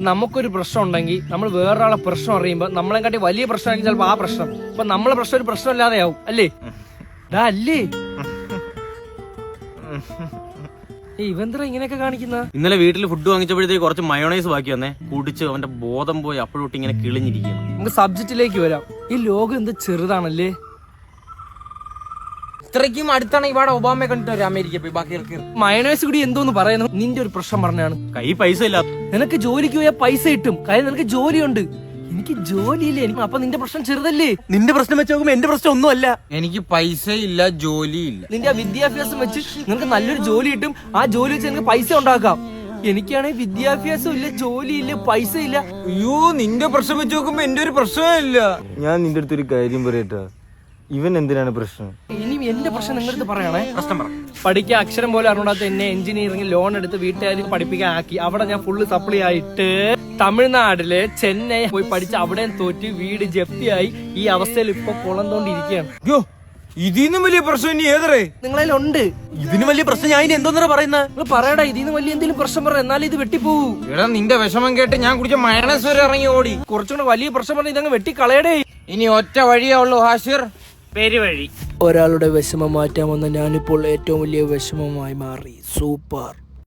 നമുക്കൊരു പ്രശ്നം ഉണ്ടെങ്കിൽ നമ്മൾ വേറൊരാളെ പ്രശ്നം അറിയുമ്പോൾ നമ്മളെക്കാട്ടി വലിയ പ്രശ്നമാണെങ്കിൽ ചിലപ്പോൾ ആ പ്രശ്നം അപ്പൊ നമ്മളെ പ്രശ്നം ഒരു പ്രശ്നമില്ലാതെയാവും അല്ലേ? അല്ലേ ഇവന്ത്ര ഇങ്ങനെയൊക്കെ കാണിക്കുന്ന? ഇന്നലെ വീട്ടിൽ ഫുഡ് വാങ്ങിച്ചപ്പോഴത്തേക്ക് കുറച്ച് മയോണൈസ് ബാക്കി വന്നേ, കുടിച്ച് അവന്റെ ബോധം പോയി അപ്പോഴൊട്ട് ഇങ്ങനെ കിളിഞ്ഞിരിക്കുന്നു. നമുക്ക് സബ്ജക്റ്റിലേക്ക് വരാം. ഈ ലോകം എന്ത് ചെറുതാണല്ലേ. ഇത്രയ്ക്കും അടുത്താണ് ഇവിടെ ഒബാമയെ കണ്ടിട്ട് അമേരിക്ക പോയി ബാക്കി മയോണൈസ് കൂടി എന്തോന്ന് പറയുന്നു. നിന്റെ ഒരു പ്രശ്നം പറഞ്ഞാണ്, കൈ പൈസ ഇല്ല. നിനക്ക് ജോലിക്ക് പോയാൽ പൈസ കിട്ടും, കാര്യം നിനക്ക് ജോലിയുണ്ട്. എനിക്ക് ജോലിയില്ലേ, അപ്പൊ നിന്റെ പ്രശ്നം ചെറുതല്ലേ? നിന്റെ പ്രശ്നം വെച്ച് നോക്കുമ്പോ എന്റെ പ്രശ്നം ഒന്നും അല്ല. എനിക്ക് പൈസ ഇല്ല, ജോലിയില്ല. നിന്റെ ആ വിദ്യാഭ്യാസം വെച്ച് നിനക്ക് നല്ലൊരു ജോലി കിട്ടും, ആ ജോലി വെച്ച് നിനക്ക് പൈസ ഉണ്ടാക്കാം. എനിക്കാണെങ്കിൽ വിദ്യാഭ്യാസം ഇല്ല, ജോലിയില്ല, പൈസ ഇല്ല. അയ്യോ, നിന്റെ പ്രശ്നം വെച്ച് നോക്കുമ്പോ എന്റെ ഒരു പ്രശ്നമില്ല. ഞാൻ നിന്റെ അടുത്തൊരു കാര്യം പറയട്ടാ, ഇവൻ എന്തിനാണ് പ്രശ്നം? ഇനി എന്റെ പ്രശ്നം നിങ്ങളുടെ അടുത്ത് പറയണേ. പ്രശ്നം പറ. പഠിക്കാൻ അക്ഷരം പോലെ അറിഞ്ഞാത്ത എന്നെ എഞ്ചിനീയറിംഗ് ലോൺ എടുത്ത് വീട്ടുകാർക്ക് പഠിപ്പിക്കാൻ ആക്കി. അവിടെ ഞാൻ ഫുള്ള് സപ്ലൈ ആയിട്ട് തമിഴ്നാട്ടില് ചെന്നൈ പോയി പഠിച്ച് അവിടെയും തോറ്റ് വീട് ജപ്തിയായി. ഈ അവസ്ഥയിൽ ഇപ്പൊ കുളന്തോണ്ടിരിക്കുകയാണ്. അയ്യോ, ഇതിന്നും വലിയ പ്രശ്നം ഇനി ഏതറേ നിങ്ങളതിലുണ്ട്. ഇതിന് വലിയ പ്രശ്നം ഞാൻ ഇനി എന്തോന്നാ പറയുന്നത്? നിങ്ങൾ പറയടാ, ഇതിന്ന് വലിയ എന്തെങ്കിലും പ്രശ്നം പറ, എന്നാലും ഇത് വെട്ടിപ്പോവൂ. എടാ, നിന്റെ വിഷമം കേട്ട് ഞാൻ കുടിച്ച മയണസ് വരെ ഇറങ്ങി ഓടി. കുറച്ചുകൂടെ വലിയ പ്രശ്നം പറഞ്ഞ ഇതങ്ങ് വെട്ടിക്കളയടേ. ഇനി ഒറ്റ വഴിയേ ഉള്ളൂ ഹാഷിർ, പെരുവഴി. ഒരാളുടെ വിഷമം മാറ്റാമെന്ന ഞാനിപ്പോൾ ഏറ്റവും വലിയ വിഷമമായി മാറി. സൂപ്പർ.